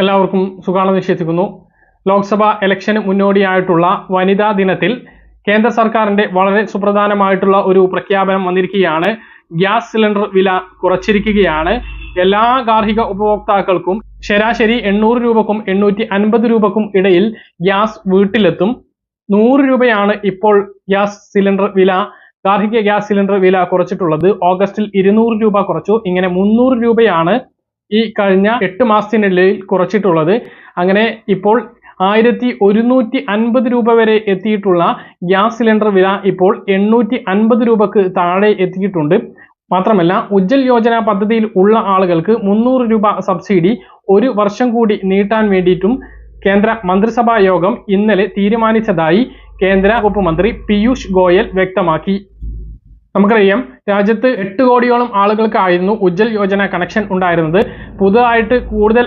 എല്ലാവർക്കും സുഖാണെന്ന് വിശ്വസിക്കുന്നു. ലോക്സഭാ ഇലക്ഷന് മുന്നോടിയായിട്ടുള്ള വനിതാ ദിനത്തിൽ കേന്ദ്ര സർക്കാരിന്റെ വളരെ സുപ്രധാനമായിട്ടുള്ള ഒരു പ്രഖ്യാപനം വന്നിരിക്കുകയാണ്. ഗ്യാസ് സിലിണ്ടർ വില കുറച്ചിരിക്കുകയാണ്. എല്ലാ ഗാർഹിക ഉപഭോക്താക്കൾക്കും ശരാശരി 800 രൂപക്കും 850 രൂപക്കും ഇടയിൽ ഗ്യാസ് വീട്ടിലെത്തും. 100 രൂപയാണ് ഇപ്പോൾ ഗ്യാസ് സിലിണ്ടർ വില, ഗാർഹിക ഗ്യാസ് സിലിണ്ടർ വില കുറച്ചിട്ടുള്ളത്. ഓഗസ്റ്റിൽ 200 രൂപ കുറച്ചു. ഇങ്ങനെ 300 രൂപയാണ് ഈ കഴിഞ്ഞ 8 മാസത്തിനിടയിൽ കുറച്ചിട്ടുള്ളത്. അങ്ങനെ ഇപ്പോൾ 1150 രൂപ വരെ എത്തിയിട്ടുള്ള ഗ്യാസ് സിലിണ്ടർ വില ഇപ്പോൾ 850 രൂപക്ക് താഴെ എത്തിയിട്ടുണ്ട്. മാത്രമല്ല, ഉജ്ജൽ യോജന പദ്ധതിയിൽ ഉള്ള ആളുകൾക്ക് 300 രൂപ സബ്സിഡി 1 വർഷം കൂടി നീട്ടാൻ വേണ്ടിയിട്ടും കേന്ദ്ര മന്ത്രിസഭാ യോഗം ഇന്നലെ തീരുമാനിച്ചതായി കേന്ദ്ര വകുപ്പ് മന്ത്രി പീയൂഷ് ഗോയൽ വ്യക്തമാക്കി. നമുക്കറിയാം, രാജ്യത്ത് 8 കോടിയോളം ആളുകൾക്കായിരുന്നു ഉജ്ജൽ യോജന കണക്ഷൻ ഉണ്ടായിരുന്നത്. പുതുതായിട്ട് കൂടുതൽ